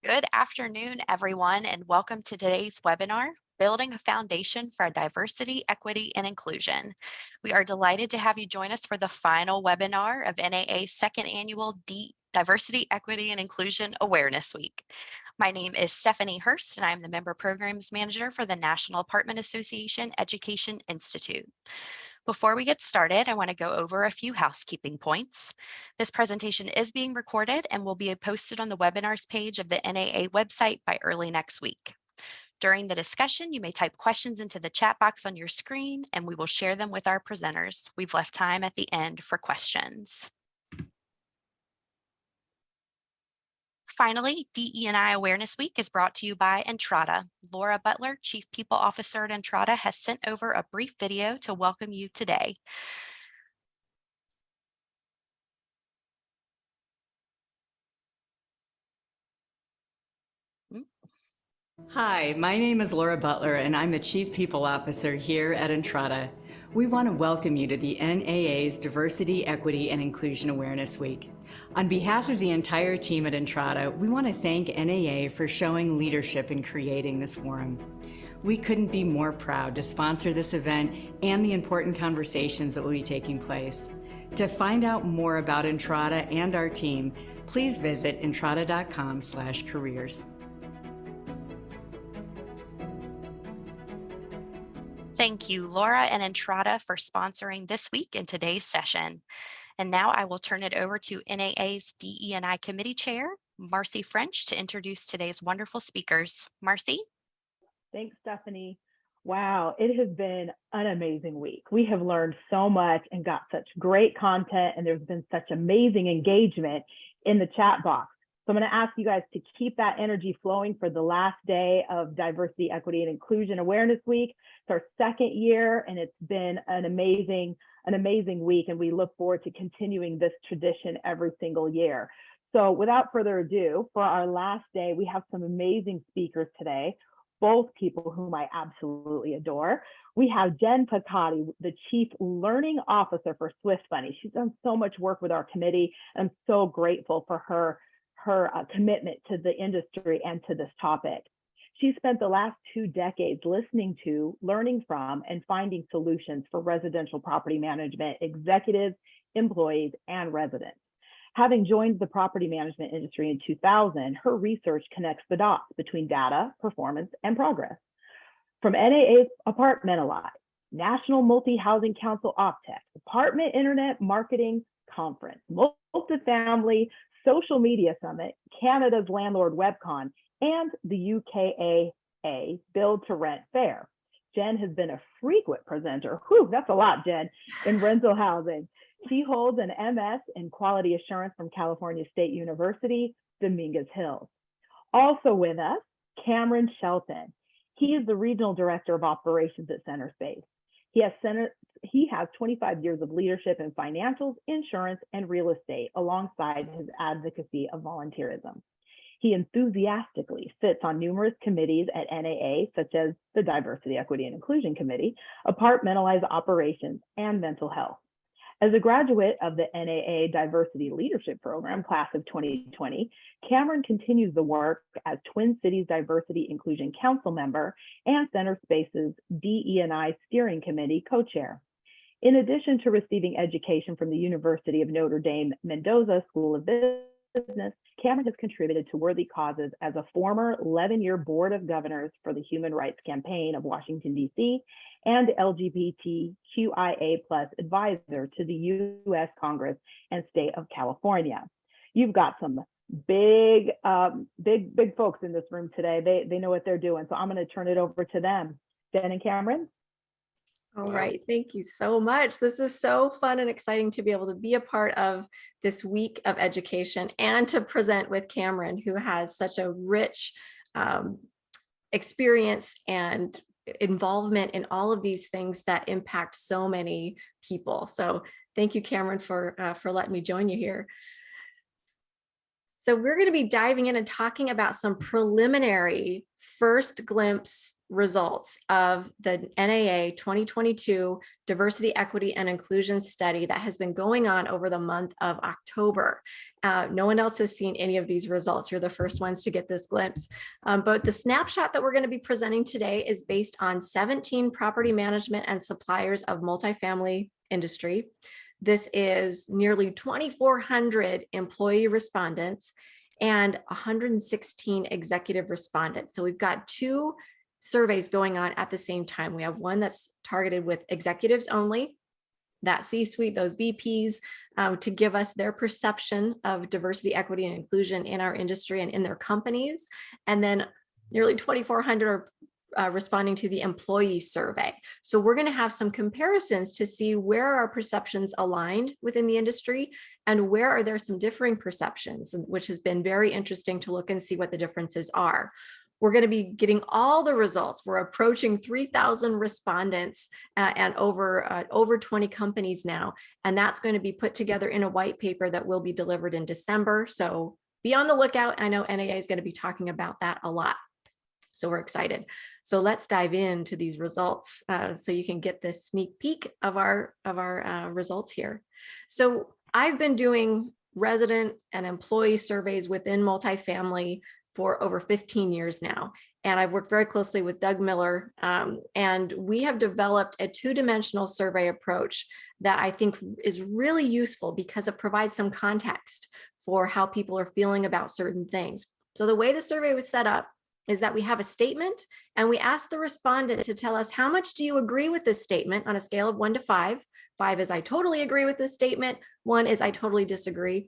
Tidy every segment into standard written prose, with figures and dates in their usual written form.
Good afternoon, everyone, and welcome to today's webinar, Building a Foundation for Diversity, Equity, and Inclusion. We are delighted to have you join us for the final webinar of NAA's second annual Diversity, Equity, and Inclusion Awareness Week. My name is Stephanie Hurst, and I'm the Member Programs Manager for the National Apartment Association Education Institute. Before we get started, I want to go over a few housekeeping points. This presentation is being recorded and will be posted on the webinars page of the NAA website by early next week. During the discussion, you may type questions into the chat box on your screen, and we will share them with our presenters. We've left time at the end for questions. Finally, DE&I Awareness Week is brought to you by Entrada. Laura Butler, Chief People Officer at Entrada, has sent over a brief video to welcome you today. Hi, my name is Laura Butler, and I'm the Chief People Officer here at Entrada. We want to welcome you to the NAA's Diversity, Equity, and Inclusion Awareness Week. On behalf of the entire team at Entrada, we want to thank NAA for showing leadership in creating this forum. We couldn't be more proud to sponsor this event and the important conversations that will be taking place. To find out more about Entrada and our team, please visit entrada.com/careers. Thank you, Laura and Entrada, for sponsoring this week and today's session. And now I will turn it over to NAA's DE&I Committee Chair, Marcy French, to introduce today's wonderful speakers. Marcy? Thanks, Stephanie. Wow, it has been an amazing week. We have learned so much and got such great content, and there's been such amazing engagement in the chat box. So I'm going to ask you guys to keep that energy flowing for the last day of Diversity, Equity, and Inclusion Awareness Week. It's our second year, and it's been an amazing week, and we look forward to continuing this tradition every single year. So without further ado, for our last day, we have some amazing speakers today, both people whom I absolutely adore. We have Jen Piccotti, the Chief Learning Officer for Swift Bunny. She's done so much work with our committee. I'm so grateful for her commitment to the industry and to this topic. She spent the last 2 decades listening to, learning from, and finding solutions for residential property management executives, employees, and residents. Having joined the property management industry in 2000, her research connects the dots between data, performance, and progress. From NAA's Apartmentalize, National Multi-Housing Council OPTEC, Apartment Internet Marketing Conference, Multifamily Social Media Summit, Canada's Landlord WebCon, and the UKAA Build to Rent Fair. Jen has been a frequent presenter, that's a lot, Jen, in rental housing. She holds an MS in Quality Assurance from California State University, Dominguez Hills. Also with us, Camron Shelton. He is the Regional Director of Operations at CenterSpace. He has 25 years of leadership in financials, insurance, and real estate, alongside his advocacy of volunteerism. He enthusiastically sits on numerous committees at NAA, such as the Diversity, Equity, and Inclusion Committee, Apartmentalize Operations, and Mental Health. As a graduate of the NAA Diversity Leadership Program, class of 2020, Camron continues the work as Twin Cities Diversity Inclusion Council member and CenterSpace's DE&I Steering Committee co-chair. In addition to receiving education from the University of Notre Dame Mendoza School of Business, Camron has contributed to worthy causes as a former 11-year Board of Governors for the Human Rights Campaign of Washington, D.C., and LGBTQIA+ advisor to the U.S. Congress and State of California. You've got some big folks in this room today. They know what they're doing, so I'm going to turn it over to them. Jen and Camron? All right, thank you so much. This is so fun and exciting to be able to be a part of this week of education and to present with Camron, who has such a rich experience and involvement in all of these things that impact so many people. So thank you, Camron, for letting me join you here. So we're going to be diving in and talking about some preliminary first glimpse results of the NAA 2022 Diversity, Equity, and Inclusion study that has been going on over the month of October. No one else has seen any of these results. You're the first ones to get this glimpse. But the snapshot that we're going to be presenting today is based on 17 property management and suppliers of multifamily industry. This is nearly 2,400 employee respondents and 116 executive respondents. So we've got two surveys going on at the same time. We have one that's targeted with executives only, that C-suite, those VPs, to give us their perception of diversity, equity, and inclusion in our industry and in their companies. And then nearly 2,400 are responding to the employee survey. So we're going to have some comparisons to see where our perceptions aligned within the industry and where are there some differing perceptions, which has been very interesting to look and see what the differences are. We're going to be getting all the results. We're approaching 3,000 respondents and over 20 companies now. And that's going to be put together in a white paper that will be delivered in December. So be on the lookout. I know NAA is going to be talking about that a lot. So we're excited. So let's dive into these results so you can get this sneak peek of our results here. So I've been doing resident and employee surveys within multifamily for over 15 years now. And I've worked very closely with Doug Miller, and we have developed a two-dimensional survey approach that I think is really useful because it provides some context for how people are feeling about certain things. So the way the survey was set up is that we have a statement and we ask the respondent to tell us how much do you agree with this statement on a scale of 1 to 5. 5 is I totally agree with this statement. 1 is I totally disagree.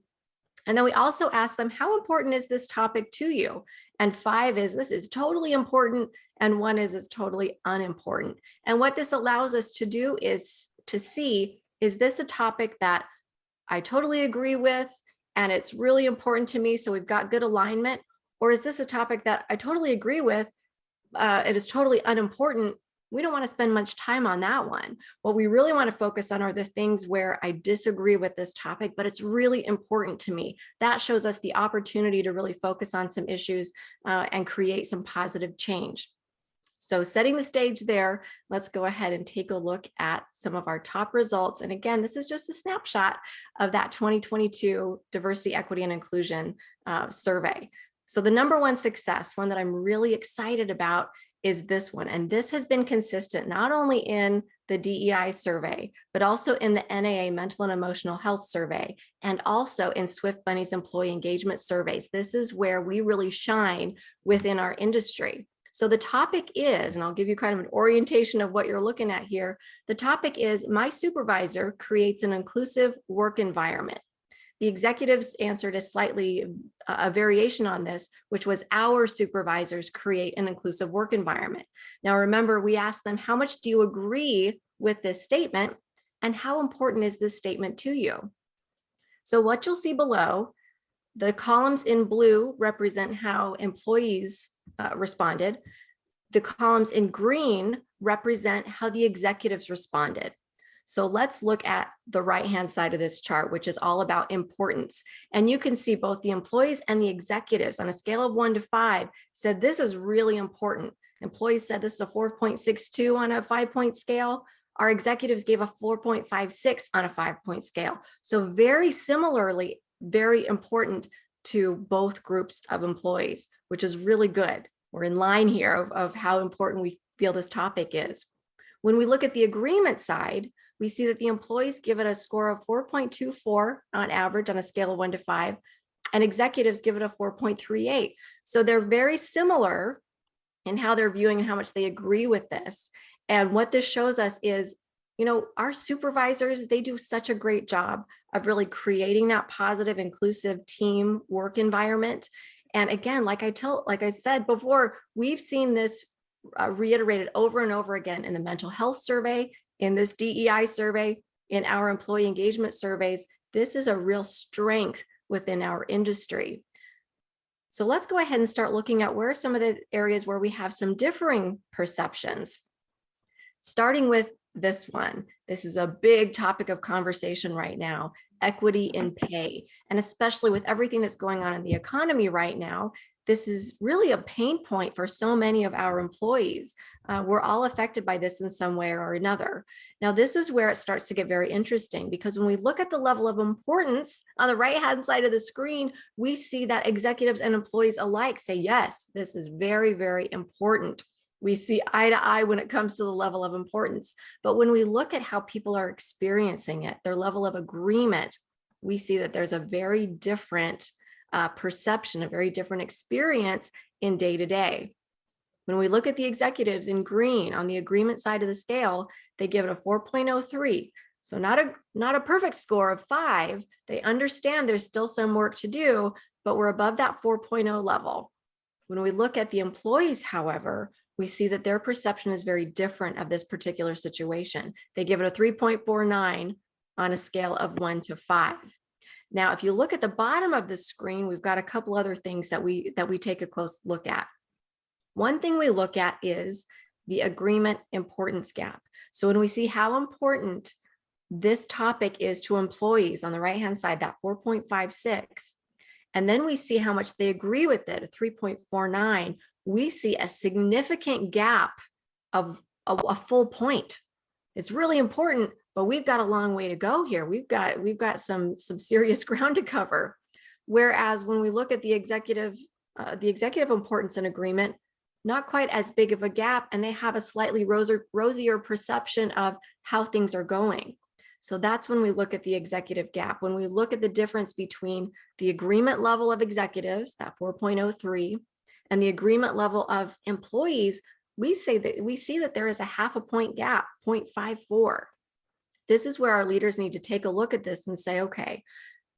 And then we also ask them, how important is this topic to you? And 5 is this is totally important, and 1 is totally unimportant. And what this allows us to do is to see, is this a topic that I totally agree with and it's really important to me, so we've got good alignment? Or is this a topic that I totally agree with, it is totally unimportant, we don't want to spend much time on that one. What we really want to focus on are the things where I disagree with this topic, but it's really important to me. That shows us the opportunity to really focus on some issues and create some positive change. So setting the stage there, let's go ahead and take a look at some of our top results. And again, this is just a snapshot of that 2022 Diversity, Equity, and Inclusion survey. So the number one success, one that I'm really excited about, is this one. And this has been consistent not only in the DEI survey, but also in the NAA Mental and Emotional Health survey, and also in Swift Bunny's employee engagement surveys. This is where we really shine within our industry. So the topic is, and I'll give you kind of an orientation of what you're looking at here. The topic is, my supervisor creates an inclusive work environment. The executives answered a variation on this, which was, our supervisors create an inclusive work environment. Now, remember, we asked them, how much do you agree with this statement? And how important is this statement to you? So what you'll see below, the columns in blue represent how employees responded. The columns in green represent how the executives responded. So let's look at the right-hand side of this chart, which is all about importance. And you can see both the employees and the executives on a scale of 1 to 5 said this is really important. Employees said this is a 4.62 on a 5-point scale. Our executives gave a 4.56 on a 5-point scale. So very similarly, very important to both groups of employees, which is really good. We're in line here of how important we feel this topic is. When we look at the agreement side, we see that the employees give it a score of 4.24 on average on a scale of 1 to 5, and executives give it a 4.38. So they're very similar in how they're viewing and how much they agree with this. And what this shows us is, you know, our supervisors, they do such a great job of really creating that positive, inclusive team work environment. And again, like I said before, we've seen this reiterated over and over again in the mental health survey, in this DEI survey, in our employee engagement surveys. This is a real strength within our industry. So let's go ahead and start looking at where are some of the areas where we have some differing perceptions. Starting with this one. This is a big topic of conversation right now. equity in pay. And especially with everything that's going on in the economy right now, this is really a pain point for so many of our employees. We're all affected by this in some way or another. Now, this is where it starts to get very interesting, because when we look at the level of importance on the right-hand side of the screen, we see that executives and employees alike say, yes, this is very, very important. We see eye to eye when it comes to the level of importance. But when we look at how people are experiencing it, their level of agreement, we see that there's a very different perception, a very different experience in day to day. When we look at the executives in green on the agreement side of the scale, they give it a 4.03. So not a perfect score of 5. They understand there's still some work to do, but we're above that 4.0 level. When we look at the employees, however, we see that their perception is very different of this particular situation. They give it a 3.49 on a scale of 1 to 5. Now, if you look at the bottom of the screen, we've got a couple other things that we take a close look at. One thing we look at is the agreement importance gap. So when we see how important this topic is to employees on the right-hand side, that 4.56, and then we see how much they agree with it, a 3.49, we see a significant gap of a full point. It's really important, but we've got a long way to go here. We've got some serious ground to cover. Whereas when we look at the executive importance and agreement, not quite as big of a gap, and they have a slightly rosier perception of how things are going. So that's when we look at the executive gap. When we look at the difference between the agreement level of executives, that 4.03, and the agreement level of employees, we see that there is a 0.5 point gap, 0.54. This is where our leaders need to take a look at this and say, okay,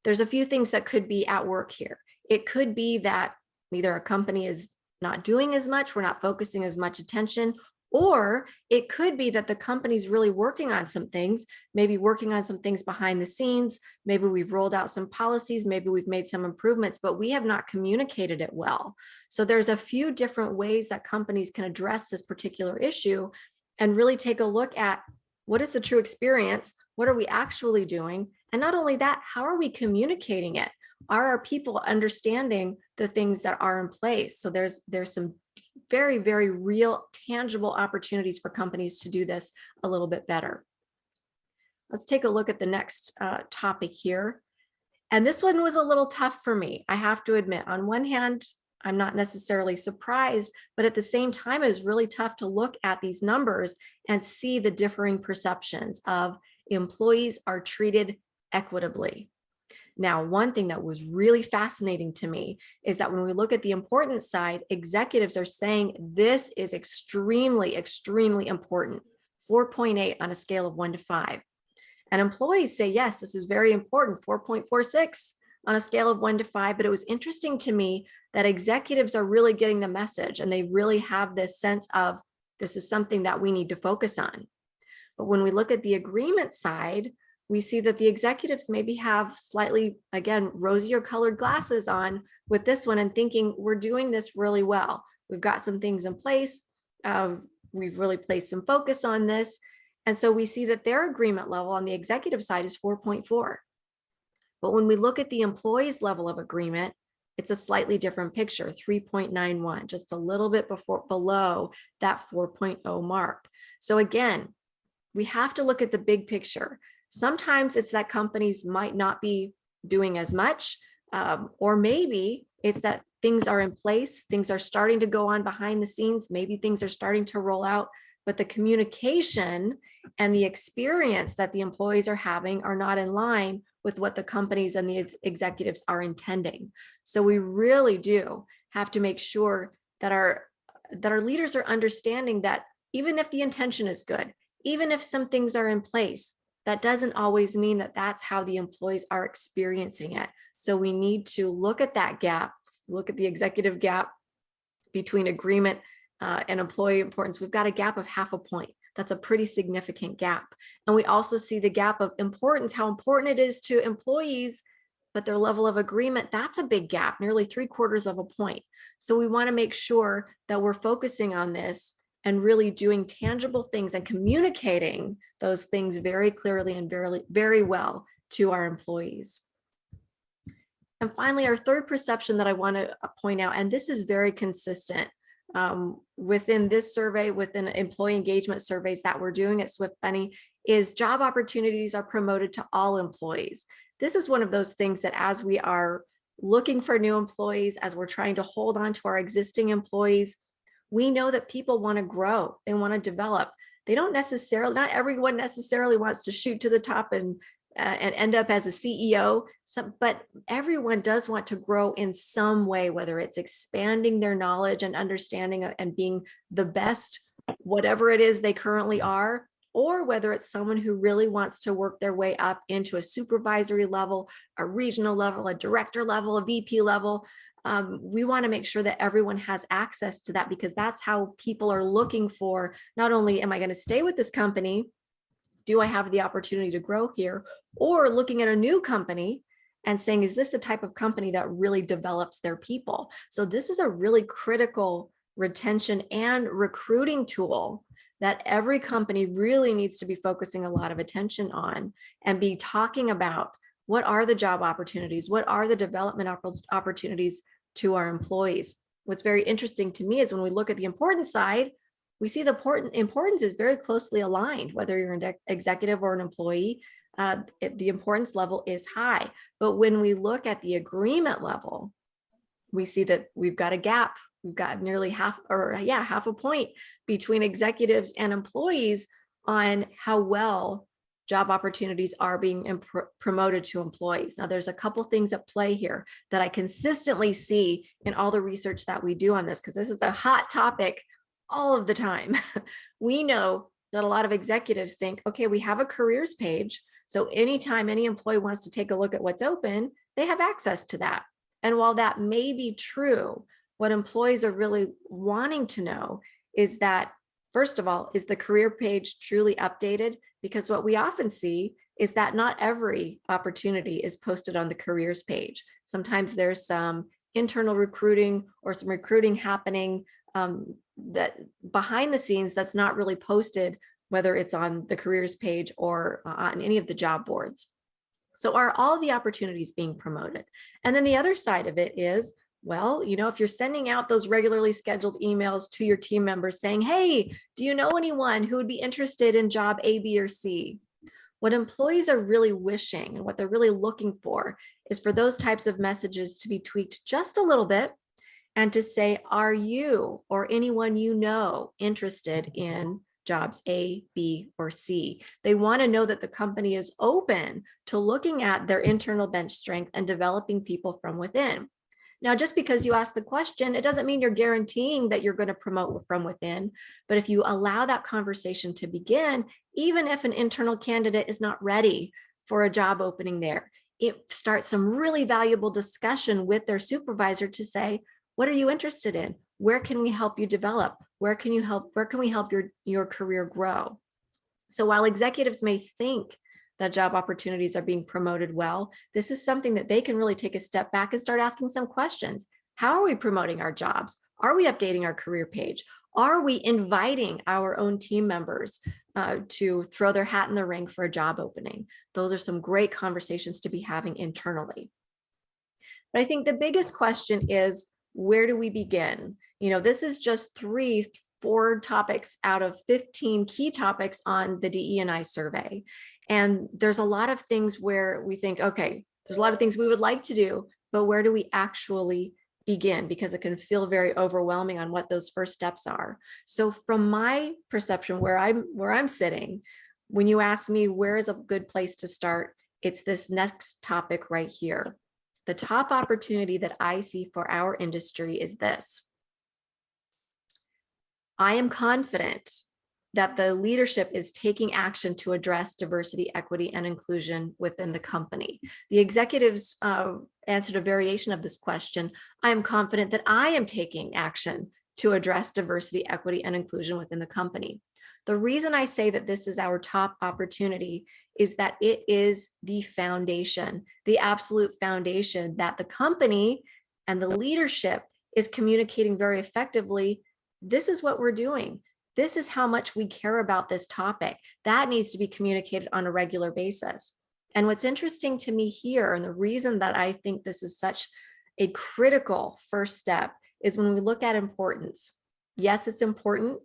there's a few things that could be at work here. It could be that either a company is not doing as much, we're not focusing as much attention, or it could be that the company's really working on some things, maybe working on some things behind the scenes. Maybe we've rolled out some policies, maybe we've made some improvements, but we have not communicated it well. So there's a few different ways that companies can address this particular issue and really take a look at what is the true experience, what are we actually doing, and not only that, how are we communicating it? Are our people understanding the things that are in place? So there's some very, very real, tangible opportunities for companies to do this a little bit better. Let's take a look at the next topic here. And this one was a little tough for me, I have to admit. On one hand, I'm not necessarily surprised, but at the same time, it was really tough to look at these numbers and see the differing perceptions of employees are treated equitably. Now, one thing that was really fascinating to me is that when we look at the importance side, executives are saying this is extremely, extremely important, 4.8 on a scale of 1 to 5. And employees say, yes, this is very important, 4.46 on a scale of 1 to 5. But it was interesting to me that executives are really getting the message, and they really have this sense of this is something that we need to focus on. But when we look at the agreement side, we see that the executives maybe have slightly, again, rosier colored glasses on with this one and thinking we're doing this really well. We've got some things in place. We've really placed some focus on this. And so we see that their agreement level on the executive side is 4.4. But when we look at the employees' level of agreement, it's a slightly different picture, 3.91, just a little bit below that 4.0 mark. So again, we have to look at the big picture. Sometimes it's that companies might not be doing as much, or maybe it's that things are in place, things are starting to go on behind the scenes, maybe things are starting to roll out, but the communication and the experience that the employees are having are not in line with what the companies and the executives are intending. So we really do have to make sure that our leaders are understanding that even if the intention is good, even if some things are in place, that doesn't always mean that that's how the employees are experiencing it. So we need to look at that gap, look at the executive gap between agreement and employee importance. We've got a gap of 0.5 point. That's a pretty significant gap. And we also see the gap of importance, how important it is to employees, but their level of agreement, that's a big gap, nearly 0.75 point. So we want to make sure that we're focusing on this and really doing tangible things and communicating those things very clearly and very, very well to our employees. And finally, our third perception that I want to point out, and this is very consistent within this survey, within employee engagement surveys that we're doing at Swift Bunny, is job opportunities are promoted to all employees. This is one of those things that as we are looking for new employees, as we're trying to hold on to our existing employees, we know that people want to grow, they want to develop. They don't necessarily, not everyone necessarily wants to shoot to the top and end up as a CEO, but everyone does want to grow in some way, whether it's expanding their knowledge and understanding and being the best, whatever it is they currently are, or whether it's someone who really wants to work their way up into a supervisory level, a regional level, a director level, a VP level. We want to make sure that everyone has access to that, because that's how people are looking for, not only am I going to stay with this company, do I have the opportunity to grow here, or looking at a new company and saying, is this the type of company that really develops their people? So this is a really critical retention and recruiting tool that every company really needs to be focusing a lot of attention on and be talking about. What are the job opportunities? What are the development opportunities to our employees? What's very interesting to me is when we look at the importance side, we see the importance is very closely aligned, whether you're an executive or an employee, the importance level is high. But when we look at the agreement level, we see that we've got a gap. We've got nearly half a point between executives and employees on how well job opportunities are being promoted to employees. Now, there's a couple things at play here that I consistently see in all the research that we do on this, because this is a hot topic all of the time. We know that a lot of executives think, okay, we have a careers page, so anytime any employee wants to take a look at what's open, they have access to that. And while that may be true, what employees are really wanting to know is that, first of all, is the career page truly updated? Because what we often see is that not every opportunity is posted on the careers page. Sometimes there's some internal recruiting or some recruiting happening that behind the scenes that's not really posted, whether it's on the careers page or on any of the job boards. So are all the opportunities being promoted? And then the other side of it is, well, if you're sending out those regularly scheduled emails to your team members saying, hey, do you know anyone who would be interested in job A, B, or C? What employees are really wishing and what they're really looking for is for those types of messages to be tweaked just a little bit and to say, are you or anyone you know interested in jobs A, B, or C? They want to know that the company is open to looking at their internal bench strength and developing people from within. Now, just because you ask the question, it doesn't mean you're guaranteeing that you're going to promote from within. But if you allow that conversation to begin, even if an internal candidate is not ready for a job opening there, it starts some really valuable discussion with their supervisor to say, what are you interested in? Where can we help you develop? Where can we help your career grow? So while executives may think that job opportunities are being promoted well, this is something that they can really take a step back and start asking some questions. How are we promoting our jobs? Are we updating our career page? Are we inviting our own team members to throw their hat in the ring for a job opening? Those are some great conversations to be having internally. But I think the biggest question is, where do we begin? This is just 4 topics out of 15 key topics on the DE&I survey. And there's a lot of things where we think, okay, there's a lot of things we would like to do, but where do we actually begin? Because it can feel very overwhelming on what those first steps are. So from my perception, where I'm sitting, when you ask me where is a good place to start, it's this next topic right here. The top opportunity that I see for our industry is this. I am confident that the leadership is taking action to address diversity, equity, and inclusion within the company. The executives answered a variation of this question. I am confident that I am taking action to address diversity, equity, and inclusion within the company. The reason I say that this is our top opportunity is that it is the foundation, the absolute foundation that the company and the leadership is communicating very effectively. This is what we're doing. This is how much we care about this topic. That needs to be communicated on a regular basis. And what's interesting to me here, and the reason that I think this is such a critical first step, is when we look at importance. Yes, it's important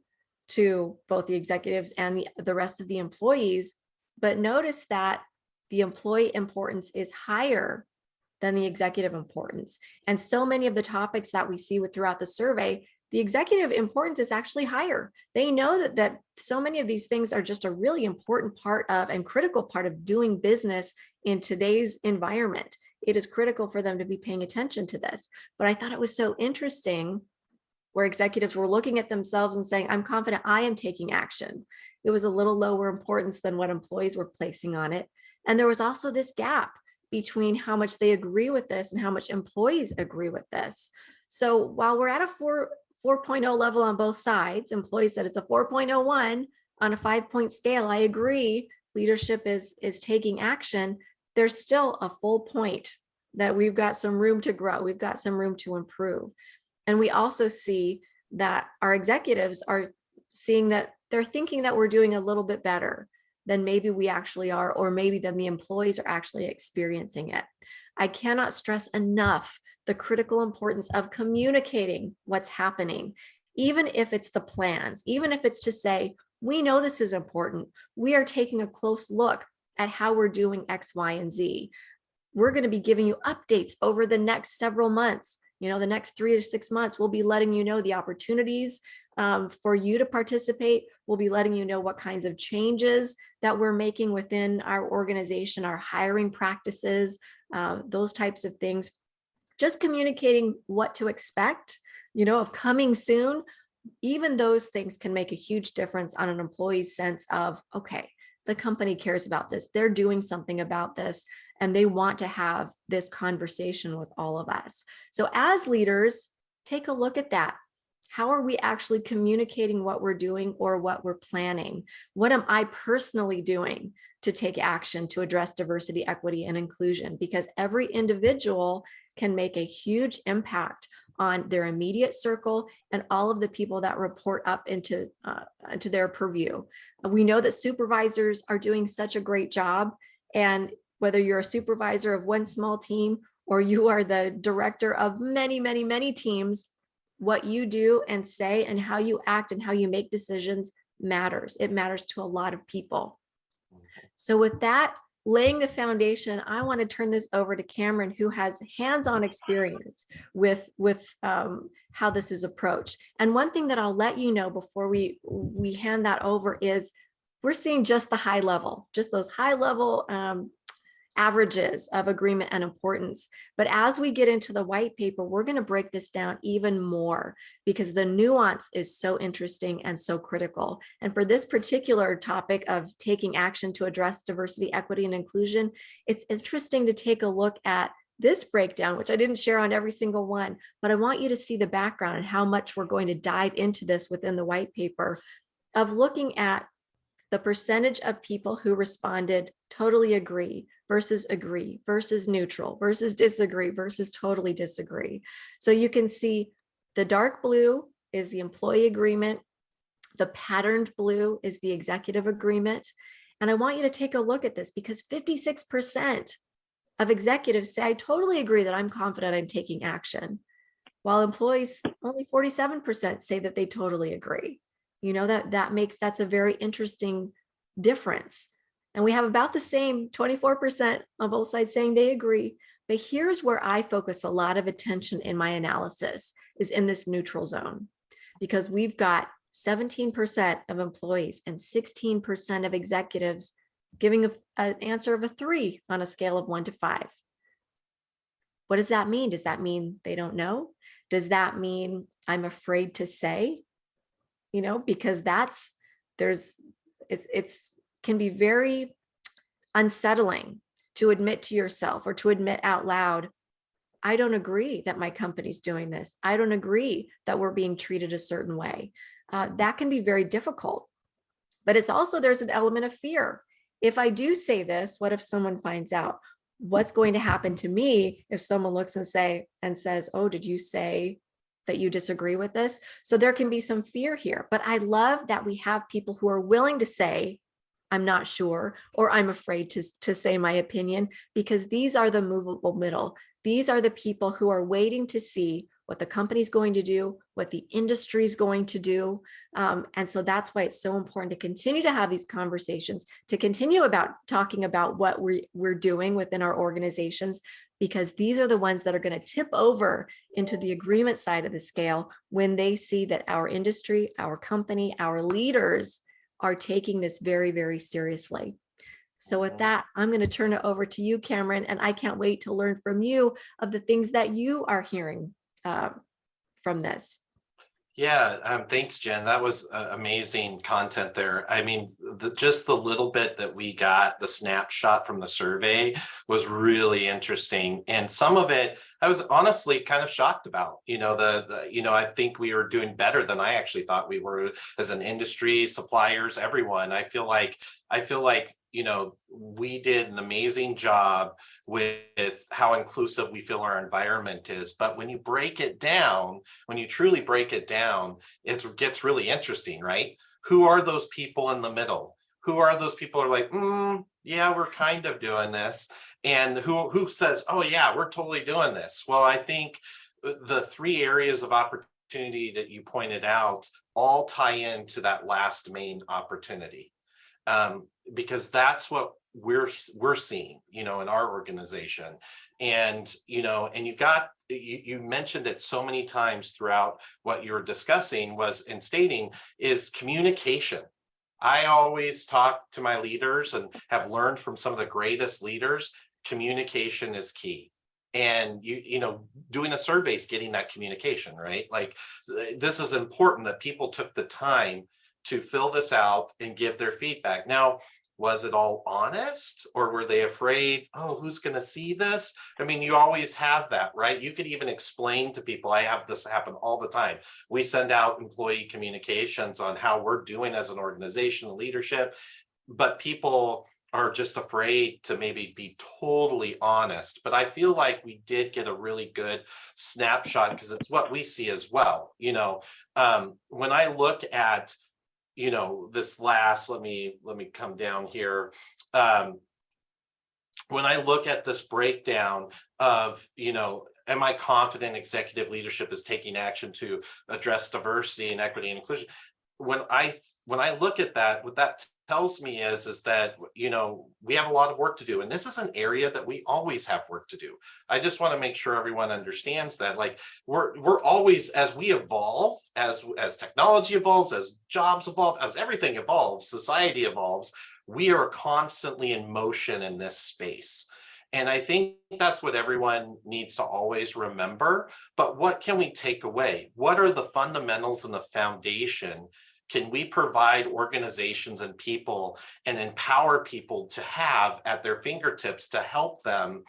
to both the executives and the rest of the employees, but notice that the employee importance is higher than the executive importance. And so many of the topics that we see throughout the survey, the executive importance is actually higher. They know that so many of these things are just a really important part of and critical part of doing business in today's environment. It is critical for them to be paying attention to this. But I thought it was so interesting where executives were looking at themselves and saying, I'm confident I am taking action. It was a little lower importance than what employees were placing on it. And there was also this gap between how much they agree with this and how much employees agree with this. So while we're at a 4.0 level on both sides, employees said it's a 4.01 on a 5-point scale. I agree, leadership is taking action. There's still a full point that we've got some room to grow. We've got some room to improve. And we also see that our executives are seeing that they're thinking that we're doing a little bit better than maybe we actually are, or maybe than the employees are actually experiencing it. I cannot stress enough the critical importance of communicating what's happening, even if it's the plans, even if it's to say, we know this is important. We are taking a close look at how we're doing X, Y, and Z. We're going to be giving you updates over the next several months. The next 3 to 6 months, we'll be letting you know the opportunities for you to participate. We'll be letting you know what kinds of changes that we're making within our organization, our hiring practices, those types of things. Just communicating what to expect, of coming soon. Even those things can make a huge difference on an employee's sense of, okay, the company cares about this. They're doing something about this, and they want to have this conversation with all of us. So as leaders, take a look at that. How are we actually communicating what we're doing or what we're planning? What am I personally doing to take action to address diversity, equity, and inclusion? Because every individual can make a huge impact on their immediate circle and all of the people that report up into their purview. We know that supervisors are doing such a great job, and whether you're a supervisor of one small team or you are the director of many, many, many teams, what you do and say and how you act and how you make decisions matters. It matters to a lot of people. So with that, laying the foundation, I want to turn this over to Camron, who has hands-on experience with how this is approached. And one thing that I'll let you know before we hand that over is we're seeing just the high level, just those high level averages of agreement and importance. But as we get into the white paper, we're going to break this down even more because the nuance is so interesting and so critical. And for this particular topic of taking action to address diversity, equity, and inclusion, it's interesting to take a look at this breakdown, which I didn't share on every single one, but I want you to see the background and how much we're going to dive into this within the white paper of looking at the percentage of people who responded totally agree versus neutral versus disagree versus totally disagree. So you can see the dark blue is the employee agreement. The patterned blue is the executive agreement. And I want you to take a look at this because 56% of executives say, I totally agree that I'm confident I'm taking action, while employees, only 47% say that they totally agree. That's a very interesting difference. And we have about the same 24% on both sides saying they agree. But here's where I focus a lot of attention in my analysis is in this neutral zone, because we've got 17% of employees and 16% of executives giving an answer of a 3 on a scale of 1 to 5. What does that mean? Does that mean they don't know? Does that mean I'm afraid to say? Because it's can be very unsettling to admit to yourself or to admit out loud, I don't agree that my company's doing this. I don't agree that we're being treated a certain way. That can be very difficult. But it's also, there's an element of fear. If I do say this, what if someone finds out? What's going to happen to me if someone looks and says, oh, did you say that you disagree with this? So there can be some fear here, but I love that we have people who are willing to say, I'm not sure, or I'm afraid to say my opinion, because these are the movable middle. These are the people who are waiting to see what the company's going to do, what the industry is going to do. And so that's why it's so important to continue to have these conversations, to continue about talking about what we're doing within our organizations, because these are the ones that are going to tip over into the agreement side of the scale when they see that our industry, our company, our leaders are taking this very, very seriously. So with that, I'm going to turn it over to you, Camron, and I can't wait to learn from you of the things that you are hearing from this. Yeah, thanks, Jen. That was amazing content there. I mean, just the little bit that we got, the snapshot from the survey was really interesting. And some of it, I was honestly kind of shocked about. I think we were doing better than I actually thought we were as an industry, suppliers, everyone. I feel like we did an amazing job with how inclusive we feel our environment is. But when you break it down, when you truly break it down, it gets really interesting, right? Who are those people in the middle? Who are those people who are like, yeah, we're kind of doing this. And who says, oh yeah, we're totally doing this. Well, I think the three areas of opportunity that you pointed out all tie into that last main opportunity. Because that's what we're seeing, in our organization. And, you mentioned it so many times throughout what you're discussing is communication. I always talk to my leaders and have learned from some of the greatest leaders, communication is key. And doing a survey is getting that communication, right? Like, this is important that people took the time to fill this out and give their feedback. Now, was it all honest, or were they afraid, oh, who's going to see this? I mean, you always have that, right? You could even explain to people, I have this happen all the time. We send out employee communications on how we're doing as an organization, leadership, but people are just afraid to maybe be totally honest. But I feel like we did get a really good snapshot, because it's what we see as well. When I look at this last, let me come down here. When I look at this breakdown of, am I confident executive leadership is taking action to address diversity and equity and inclusion? When I look at that, what that tells me is that, we have a lot of work to do. And this is an area that we always have work to do. I just want to make sure everyone understands that, like, we're always, as we evolve, as technology evolves, as jobs evolve, as everything evolves, society evolves, we are constantly in motion in this space. And I think that's what everyone needs to always remember. But what can we take away? What are the fundamentals and the foundation can we provide organizations and people and empower people to have at their fingertips to help them,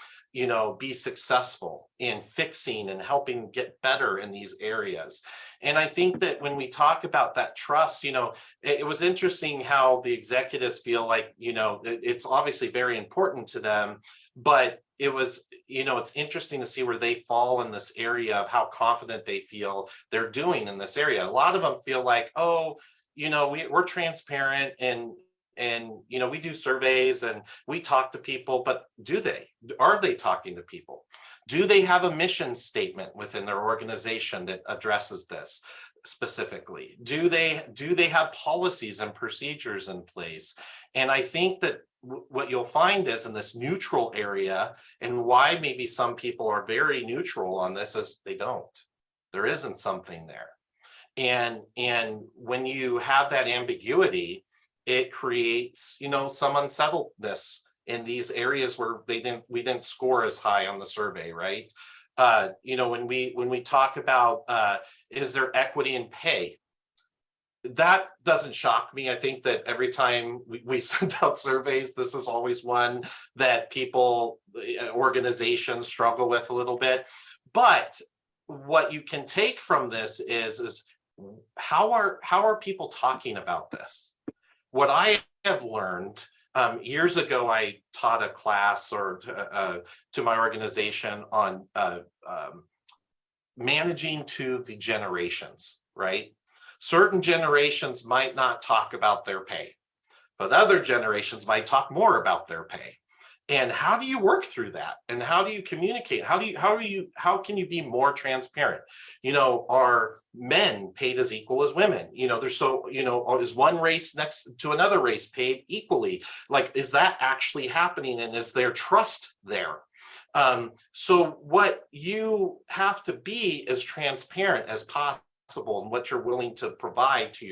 be successful in fixing and helping get better in these areas? And I think that when we talk about that trust, it was interesting how the executives feel like, it's obviously very important to them, but it was, it's interesting to see where they fall in this area of how confident they feel they're doing in this area. A lot of them feel like, oh, we're transparent and we do surveys and we talk to people, but are they talking to people? Do they have a mission statement within their organization that addresses this specifically? Do they have policies and procedures in place? And I think that what you'll find is in this neutral area, and why maybe some people are very neutral on this, is they don't. There isn't something there. And when you have that ambiguity, it creates, some unsettledness in these areas where we didn't score as high on the survey, right? When we talk about is there equity in pay, that doesn't shock me. I think that every time we send out surveys, this is always one that organizations struggle with a little bit. But what you can take from this is how are people talking about this? What I have learned, years ago, I taught a class to my organization on managing to the generations, right? Certain generations might not talk about their pay. but other generations might talk more about their pay. And how do you work through that? And how do you communicate? How can you be more transparent? Are men paid as equal as women? Is one race next to another race paid equally? Like, is that actually happening? And is there trust there? So what you have to be as transparent as possible and what you're willing to provide to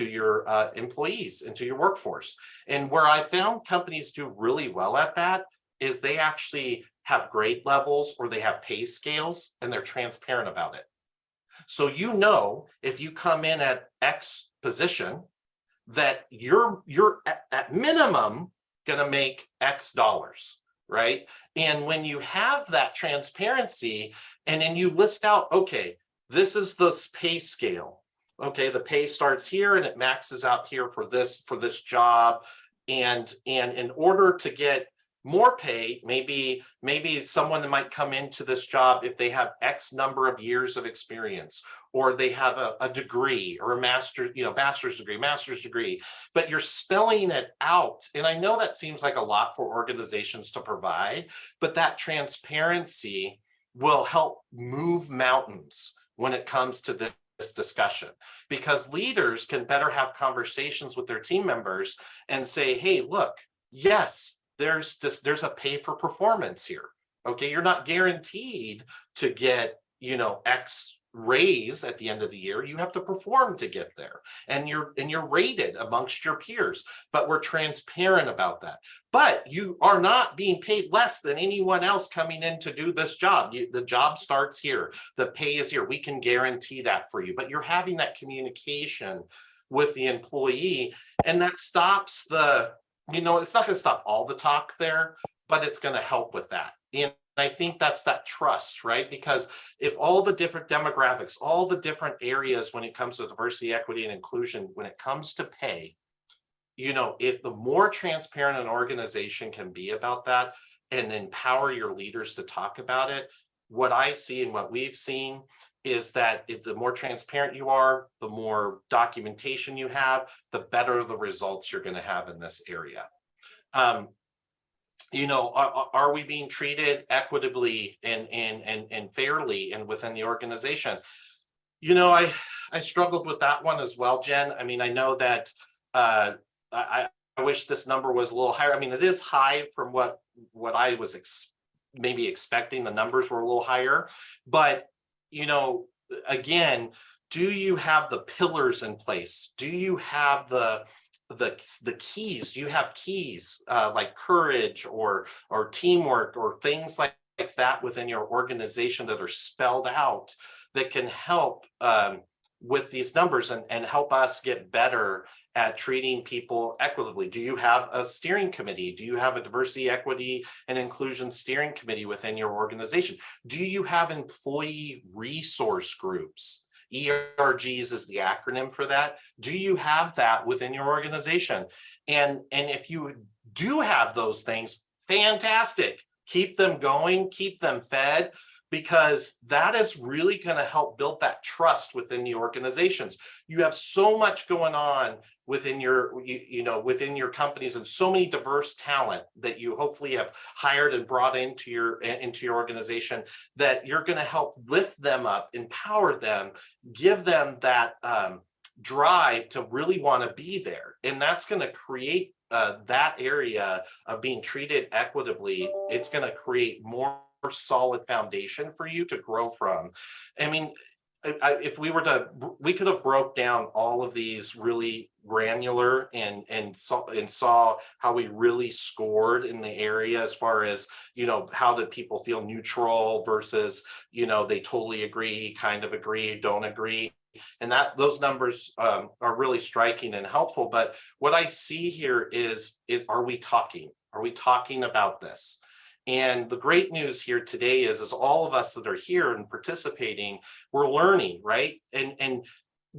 your employees and to your workforce. And where I found companies do really well at that is they actually have grade levels or they have pay scales and they're transparent about it. So if you come in at X position, that you're at minimum going to make X dollars, right? And when you have that transparency and then you list out, okay, this is the pay scale. Okay, the pay starts here and it maxes out here for this job. And in order to get more pay, maybe someone that might come into this job if they have X number of years of experience, or they have a degree or a bachelor's degree, but you're spelling it out. And I know that seems like a lot for organizations to provide, but that transparency will help move mountains when it comes to this discussion, because leaders can better have conversations with their team members and say, hey, look, yes, there's a pay for performance here. Okay, you're not guaranteed to get, X raise at the end of the year. You have to perform to get there, and you're rated amongst your peers, but we're transparent about that. But you are not being paid less than anyone else coming in to do this job. The job starts here, the pay is here, we can guarantee that for you, but you're having that communication with the employee, and that stops it's not going to stop all the talk there, but it's going to help with that. And I think that's that trust, right? Because if all the different demographics, all the different areas when it comes to diversity, equity, and inclusion, when it comes to pay, if the more transparent an organization can be about that and empower your leaders to talk about it, what I see and what we've seen is that if the more transparent you are, the more documentation you have, the better the results you're going to have in this area. Are we being treated equitably and fairly and within the organization? I struggled with that one as well, Jen. I mean, I know that I wish this number was a little higher. I mean, it is high from what I was maybe expecting. The numbers were a little higher, but again, do you have the pillars in place? Do you have the keys? Do you have keys like courage or teamwork or things like that within your organization that are spelled out that can help with these numbers and help us get better at treating people equitably? Do you have a steering committee? Do you have a diversity, equity, and inclusion steering committee within your organization? Do you have employee resource groups? ERGs is the acronym for that. Do you have that within your organization? And if you do have those things, fantastic. Keep them going, keep them fed, because that is really going to help build that trust within the organizations. You have so much going on within your, within your companies, and so many diverse talent that you hopefully have hired and brought into your organization, that you're going to help lift them up, empower them, give them that drive to really want to be there. And that's going to create that area of being treated equitably. It's going to create more solid foundation for you to grow from. I mean, if we could have broke down all of these really granular and saw how we really scored in the area as far as, how did people feel neutral versus, they totally agree, kind of agree, don't agree. And those numbers are really striking and helpful. But what I see here is are we talking? Are we talking about this? And the great news here today is all of us that are here and participating, we're learning, right? And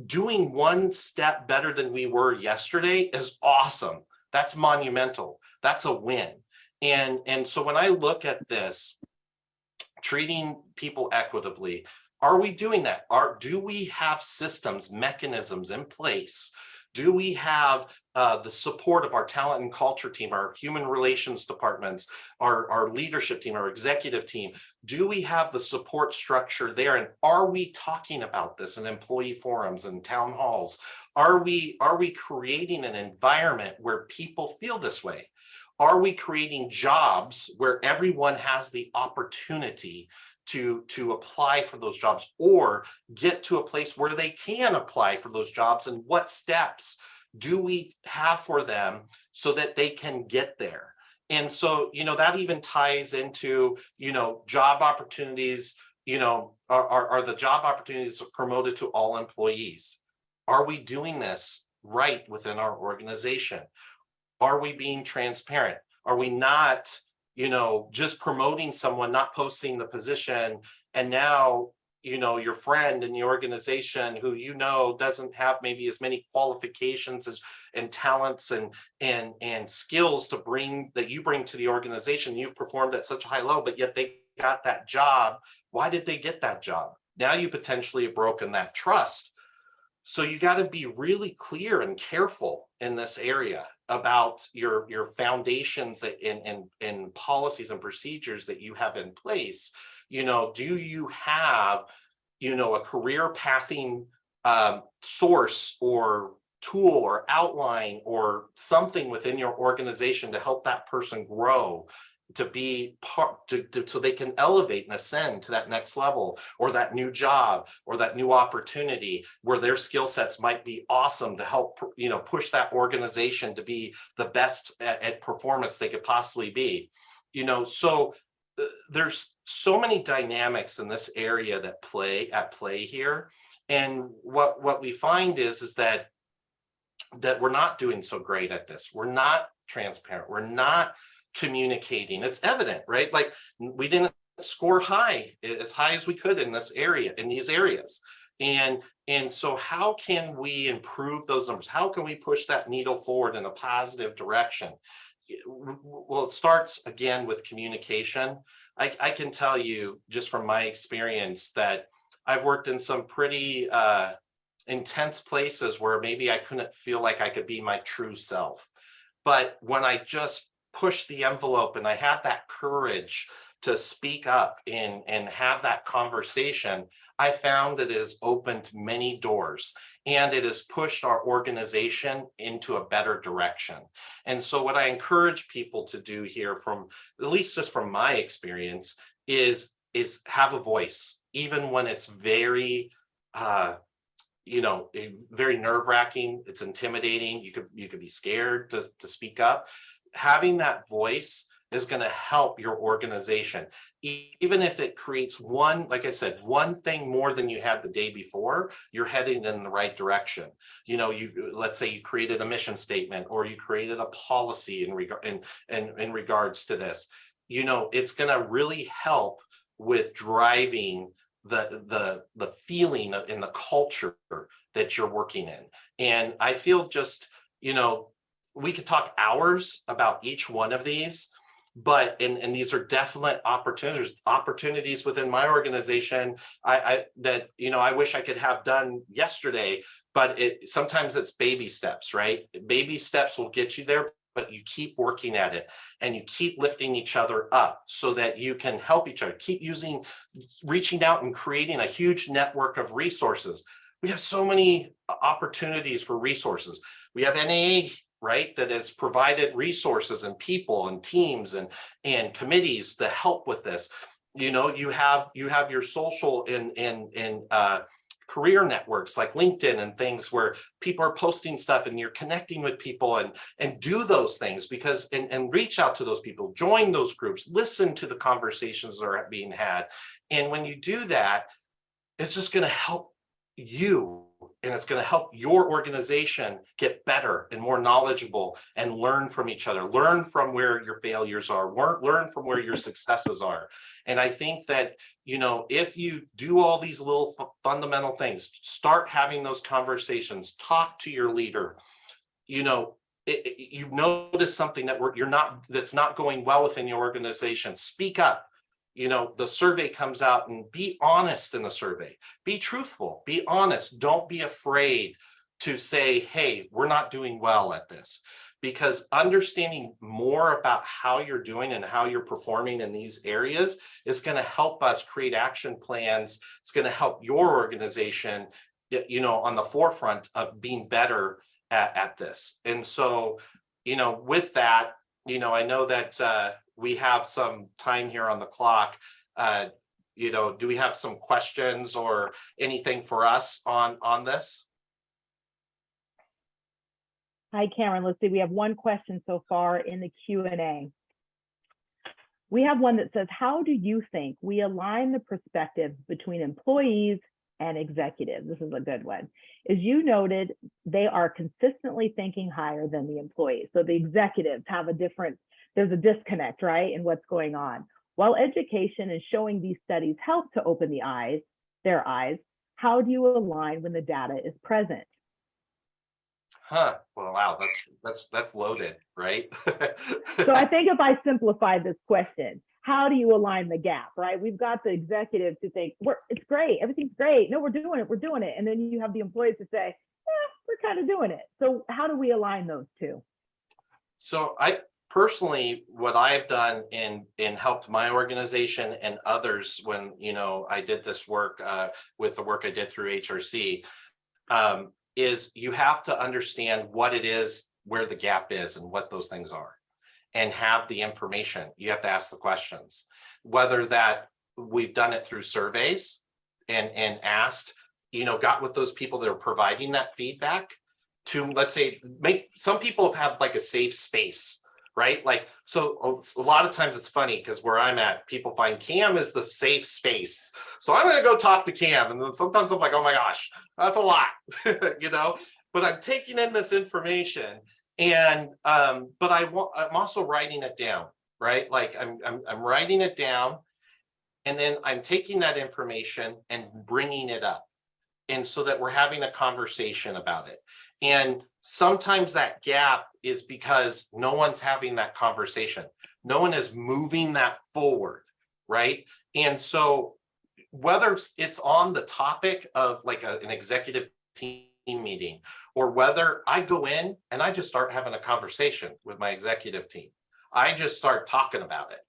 doing one step better than we were yesterday is awesome. That's monumental. That's a win. And so when I look at this, treating people equitably, are we doing that? Do we have systems, mechanisms in place? Do we have the support of our talent and culture team, our human relations departments, our leadership team, our executive team? Do we have the support structure there? And are we talking about this in employee forums and town halls? Are we creating an environment where people feel this way? Are we creating jobs where everyone has the opportunity to apply for those jobs, or get to a place where they can apply for those jobs? And what steps do we have for them so that they can get there? And so, that even ties into, job opportunities. Are the job opportunities promoted to all employees? Are we doing this right within our organization? Are we being transparent? Are we not, just promoting someone, not posting the position, and now, your friend in the organization who doesn't have maybe as many qualifications and talents and skills that you bring to the organization, you've performed at such a high level, but yet they got that job. Why did they get that job? Now you potentially have broken that trust. So you got to be really clear and careful in this area about your foundations and policies and procedures that you have in place. Do you have, a career pathing source or tool or outline or something within your organization to help that person grow, to be so they can elevate and ascend to that next level, or that new job, or that new opportunity where their skill sets might be awesome to help, push that organization to be the best at performance they could possibly be. So there's so many dynamics in this area that at play here. And what we find is that we're not doing so great at this. We're not transparent. We're not communicating. It's evident, right? Like, we didn't score as high as we could in these areas. And so how can we improve those numbers? How can we push that needle forward in a positive direction? Well, it starts again with communication. I can tell you just from my experience that I've worked in some pretty intense places where maybe I couldn't feel like I could be my true self. But when I just push the envelope and I have that courage to speak up and have that conversation, I found that it has opened many doors, and it has pushed our organization into a better direction. And so what I encourage people to do here, from at least just from my experience, is have a voice, even when it's very very nerve-wracking, it's intimidating, you could be scared to speak up. Having that voice is going to help your organization, even if it creates one thing more than you had the day before. You're heading in the right direction. Let's say you created a mission statement, or you created a policy in regards to this. It's going to really help with driving the feeling in the culture that you're working in. And I feel just, we could talk hours about each one of these, but and these are definite opportunities within my organization I wish I could have done yesterday, but sometimes it's baby steps, right? Baby steps will get you there, but you keep working at it and you keep lifting each other up so that you can help each other. Keep reaching out and creating a huge network of resources. We have so many opportunities for resources. We have NAA, right, that has provided resources and people and teams and committees to help with this. You have your social and career networks like LinkedIn and things where people are posting stuff and you're connecting with people, and do those things and reach out to those people, join those groups, listen to the conversations that are being had. And when you do that, it's just going to help you, and it's going to help your organization get better and more knowledgeable and learn from each other, learn from where your failures are, learn from where your successes are. And I think that, if you do all these little fundamental things, start having those conversations, talk to your leader, you've noticed something that's not going well within your organization, speak up. The survey comes out, and be honest in the survey. Be truthful, be honest. Don't be afraid to say, hey, we're not doing well at this. Because understanding more about how you're doing and how you're performing in these areas is going to help us create action plans. It's going to help your organization, on the forefront of being better at this. And so, with that, I know that we have some time here on the clock. Do we have some questions or anything for us on this? Hi, Camron. Let's see. We have one question so far in the Q&A. We have one that says, how do you think we align the perspectives between employees and executives? This is a good one. As you noted, they are consistently thinking higher than the employees. So the executives have there's a disconnect, right, in what's going on. While education and showing these studies help to open their eyes, how do you align when the data is present? Well, wow, that's loaded, right? So I think if I simplify this question, how do you align the gap, right? We've got the executives to think, it's great, everything's great. No, we're doing it. And then you have the employees to say, we're kind of doing it. So how do we align those two? So I personally, what I've done and helped my organization and others when, I did this work with the work I did through HRC, is you have to understand what it is, where the gap is and what those things are, and have the information. You have to ask the questions, whether that we've done it through surveys and asked, got with those people that are providing that feedback to, let's say, some people have like a safe space, right? Like, so a lot of times it's funny because where I'm at, people find Cam is the safe space. So I'm going to go talk to Cam. And then sometimes I'm like, oh my gosh, that's a lot, but I'm taking in this information and, but I'm also writing it down, right? Like I'm writing it down and then I'm taking that information and bringing it up. And so that we're having a conversation about it. And sometimes that gap is because no one's having that conversation. No one is moving that forward, right? And so whether it's on the topic of like an executive team meeting, or whether I go in and I just start having a conversation with my executive team, I just start talking about it.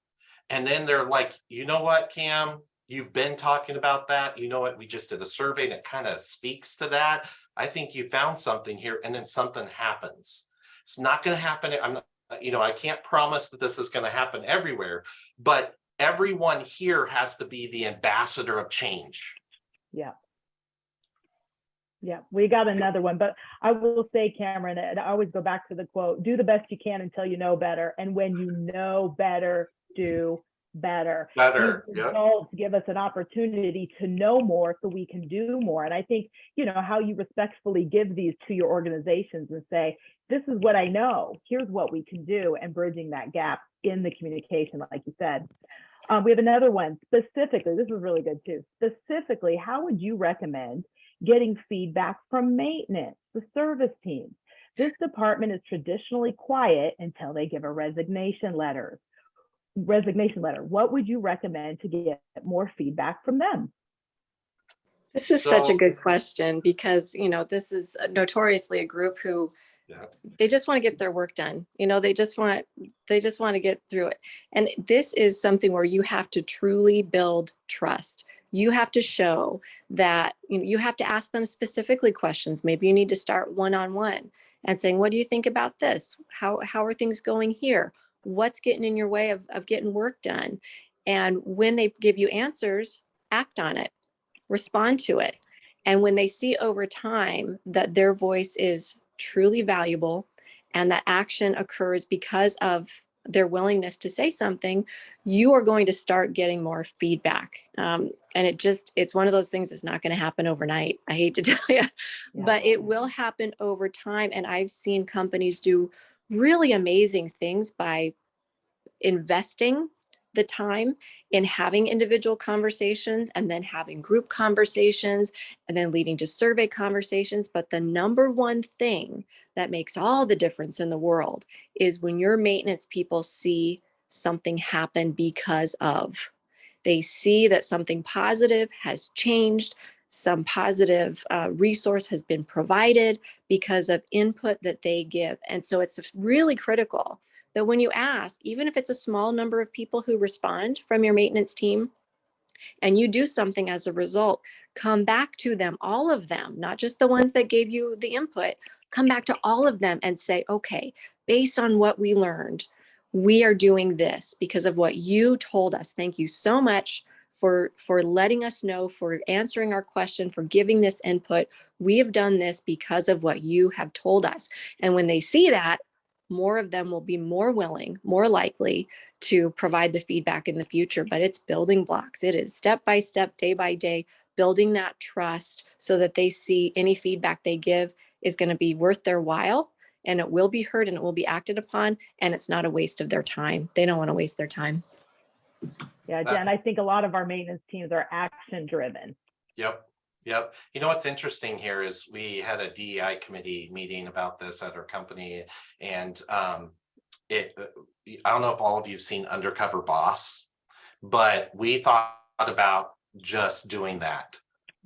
And then they're like, you know what, Cam, you've been talking about that. You know what, we just did a survey that kind of speaks to that. I think you found something here, and then something happens. It's not going to happen. I'm not, I can't promise that this is going to happen everywhere, but everyone here has to be the ambassador of change. Yeah. Yeah, we got another one, but I will say, Camron, and I always go back to the quote, do the best you can until you know better. And when you know better, do better. These results give us an opportunity to know more so we can do more. And I think, how you respectfully give these to your organizations and say, this is what I know, here's what we can do, and bridging that gap in the communication, like you said. We have another one, specifically, this is really good too. Specifically, how would you recommend getting feedback from maintenance, the service teams? This department is traditionally quiet until they give a resignation letter. What would you recommend to get more feedback from them? This is such a good question because, this is notoriously a group who they just want to get their work done. They just want to get through it. And this is something where you have to truly build trust. You have to show that you have to ask them specifically questions. Maybe you need to start one-on-one and saying, what do you think about this? How are things going here? What's getting in your way of getting work done? And when they give you answers, act on it, respond to it. And when they see over time that their voice is truly valuable and that action occurs because of their willingness to say something, you are going to start getting more feedback. And it's one of those things that's not going to happen overnight. I hate to tell you, but it will happen over time. And I've seen companies do really amazing things by investing the time in having individual conversations and then having group conversations and then leading to survey conversations. But the number one thing that makes all the difference in the world is when your maintenance people see something happen because of. They see that something positive has changed, some positive resource has been provided because of input that they give. And so it's really critical that when you ask, even if it's a small number of people who respond from your maintenance team, and you do something as a result, come back to them, all of them, not just the ones that gave you the input, come back to all of them and say, okay, based on what we learned, we are doing this because of what you told us. Thank you so much for letting us know, for answering our question, for giving this input. We have done this because of what you have told us. And when they see that, more of them will be more willing, more likely to provide the feedback in the future. But it's building blocks. It is step by step, day by day, building that trust so that they see any feedback they give is going to be worth their while, and it will be heard and it will be acted upon, and it's not a waste of their time. They don't want to waste their time. Yeah, Jen, I think a lot of our maintenance teams are action driven. Yep. Yep. You know, what's interesting here is we had a DEI committee meeting about this at our company, and I don't know if all of you've seen Undercover Boss, but we thought about just doing that,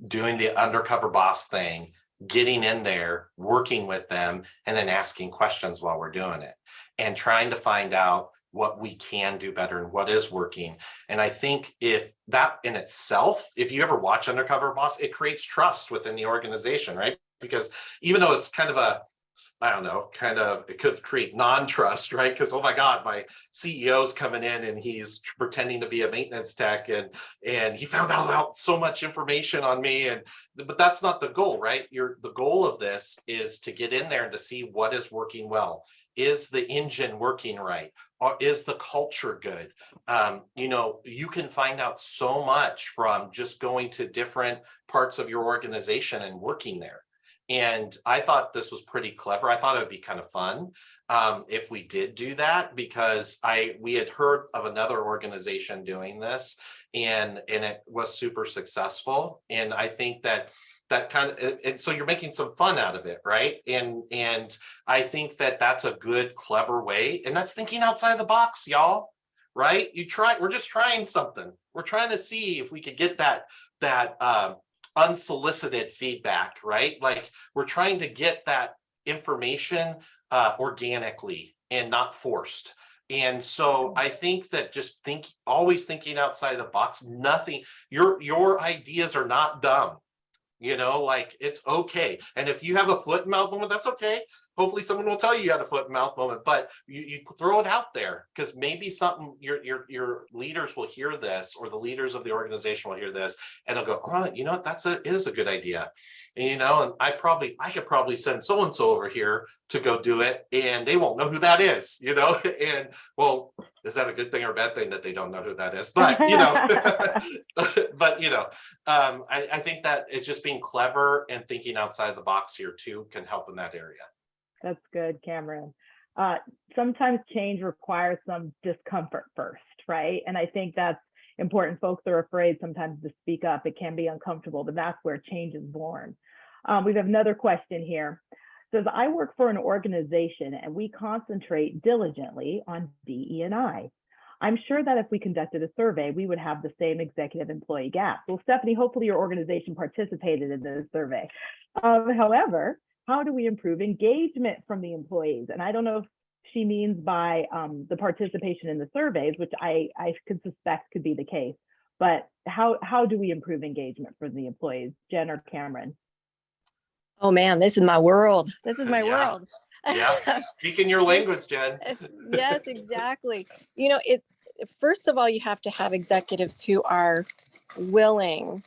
doing the Undercover Boss thing, getting in there, working with them, and then asking questions while we're doing it and trying to find out what we can do better and what is working. And I think if that in itself, if you ever watch Undercover Boss, it creates trust within the organization, right? Because even though it's kind of a, I don't know, it could create non-trust, right? Because, oh my God, my CEO's coming in and he's pretending to be a maintenance tech and he found out so much information on me. But that's not the goal, right? The goal of this is to get in there and to see what is working well. Is the engine working right? Or is the culture good? You can find out so much from just going to different parts of your organization and working there. And I thought this was pretty clever. I thought it would be kind of fun if we did do that, because we had heard of another organization doing this, and it was super successful. And I think that kind of, and so you're making some fun out of it, right? And I think that that's a good, clever way. And that's thinking outside the box, y'all, right? We're just trying something. We're trying to see if we could get that unsolicited feedback, right? Like, we're trying to get that information organically and not forced. And so I think that just always thinking outside the box. Your ideas are not dumb. Like, it's okay. And if you have a foot and mouth moment, that's okay. Hopefully someone will tell you had a foot and mouth moment, but you throw it out there, because maybe something your leaders will hear this, or the leaders of the organization will hear this, and they'll go, oh, you know what, it is a good idea. And I could probably send so-and-so over here to go do it, and they won't know who that is, and well, is that a good thing or a bad thing that they don't know who that is? But, I think that it's just being clever and thinking outside the box here too can help in that area. That's good, Camron. Sometimes change requires some discomfort first, right? And I think that's important. Folks are afraid sometimes to speak up. It can be uncomfortable, but that's where change is born. We have another question here. It says, I work for an organization and we concentrate diligently on DE&I. I'm sure that if we conducted a survey, we would have the same executive employee gap. Well, Stephanie, hopefully your organization participated in this survey. However, how do we improve engagement from the employees? And I don't know if she means by the participation in the surveys, which I could suspect could be the case, but how do we improve engagement for the employees? Jen or Camron? Oh man, this is my world. This is my world. Yeah, speaking your language, Jen. Yes, exactly. First of all, you have to have executives who are willing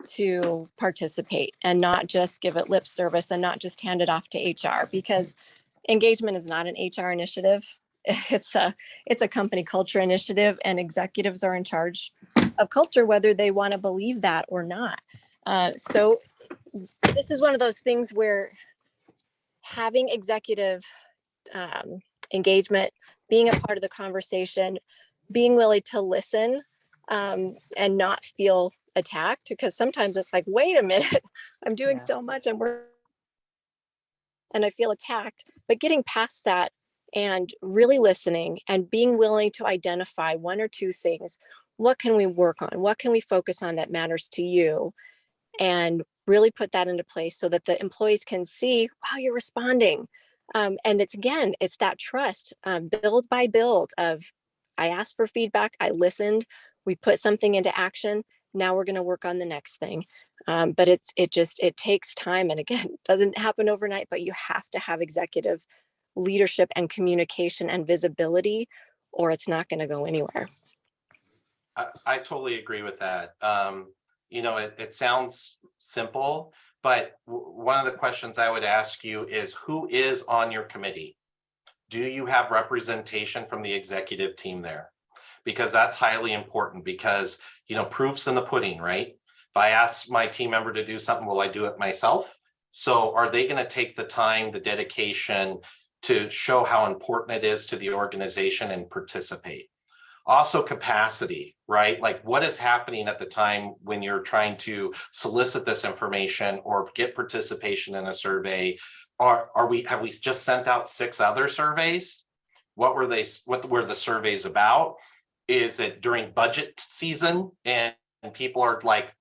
to participate and not just give it lip service and not just hand it off to HR, because engagement is not an HR initiative. It's a company culture initiative, and executives are in charge of culture, whether they want to believe that or not. So this is one of those things where having executive engagement, being a part of the conversation, being willing to listen and not feel attacked, because sometimes it's like, wait a minute, I'm doing so much and I feel attacked. But getting past that and really listening and being willing to identify one or two things. What can we work on? What can we focus on that matters to you? and really put that into place so that the employees can see, wow, you're responding. And it's that trust, build by build of, I asked for feedback, I listened, we put something into action. Now we're going to work on the next thing. But it takes time. And again, it doesn't happen overnight, but you have to have executive leadership and communication and visibility, or it's not going to go anywhere. I totally agree with that. It sounds simple, but one of the questions I would ask you is, who is on your committee? Do you have representation from the executive team there? Because that's highly important, because, proof's in the pudding, right? If I ask my team member to do something, will I do it myself? So are they going to take the time, the dedication to show how important it is to the organization and participate? Also capacity, right? Like, what is happening at the time when you're trying to solicit this information or get participation in a survey? Have we just sent out 6 other surveys? What were the surveys about? Is it during budget season and people are like,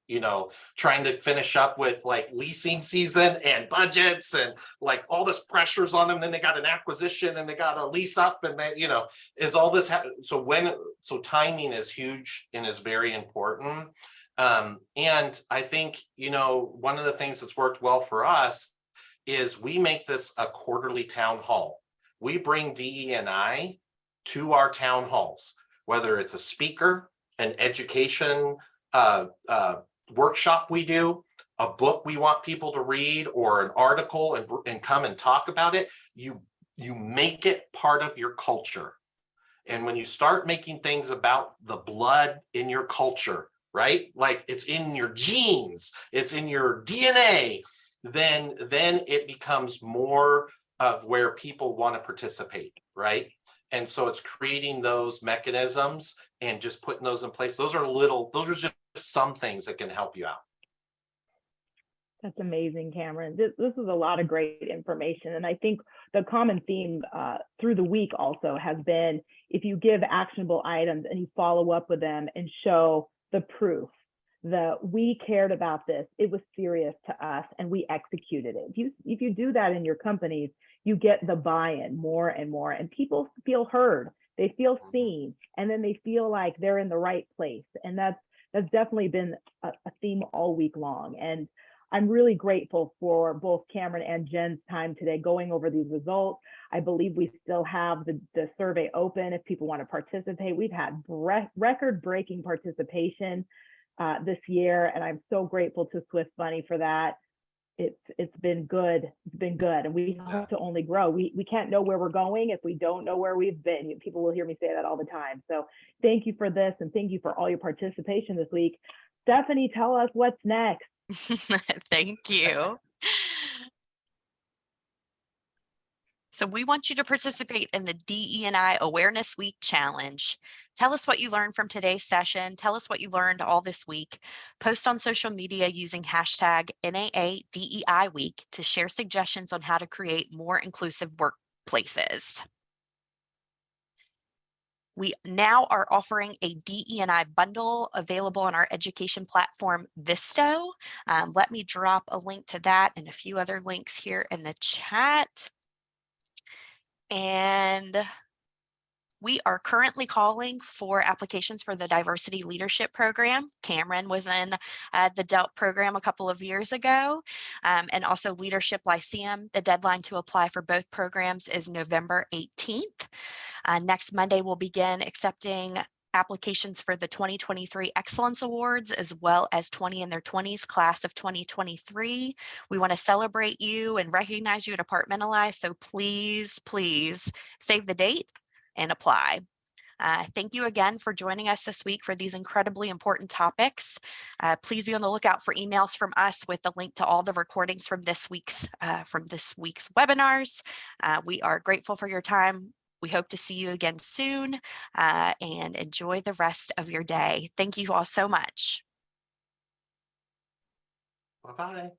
trying to finish up with like leasing season and budgets and like all this pressures on them? Then they got an acquisition and they got a lease up, and then, is all this so timing is huge and is very important. And I think, one of the things that's worked well for us is we make this a quarterly town hall. We bring DE&I to our town halls, whether it's a speaker, an education workshop we do, a book we want people to read, or an article, and come and talk about it. You make it part of your culture. And when you start making things about the blood in your culture, right? Like it's in your genes, it's in your DNA, then it becomes more of where people want to participate, right? And so it's creating those mechanisms and just putting those in place. Those are just some things that can help you out. That's amazing, Camron. This is a lot of great information. And I think the common theme through the week also has been, if you give actionable items and you follow up with them and show the proof that we cared about this, it was serious to us and we executed it. If you do that in your companies, you get the buy-in more and more, and people feel heard, they feel seen, and then they feel like they're in the right place. And that's definitely been a theme all week long. And I'm really grateful for both Camron and Jen's time today going over these results. I believe we still have the survey open if people want to participate. We've had record-breaking participation this year, and I'm so grateful to Swift Bunny for that. It's been good. It's been good, and we hope to only grow. We can't know where we're going if we don't know where we've been. People will hear me say that all the time. So thank you for this, and thank you for all your participation this week. Stephanie, tell us what's next. Thank you. So we want you to participate in the DE&I Awareness Week Challenge. Tell us what you learned from today's session. Tell us what you learned all this week. Post on social media using hashtag NAA DEI Week to share suggestions on how to create more inclusive workplaces. We now are offering a DE&I bundle available on our education platform, Visto. Let me drop a link to that and a few other links here in the chat. And we are currently calling for applications for the Diversity Leadership Program. Camron was in the DELT program a couple of years ago, and also Leadership Lyceum. The deadline to apply for both programs is November 18th. Next Monday, we'll begin accepting applications for the 2023 Excellence Awards, as well as 20 in their 20s class of 2023. We want to celebrate you and recognize you at Departmentalize, so please save the date and apply. Thank you again for joining us this week for these incredibly important topics. Please be on the lookout for emails from us with a link to all the recordings from this week's webinars. We are grateful for your time. We hope to see you again soon, and enjoy the rest of your day. Thank you all so much. Bye-bye.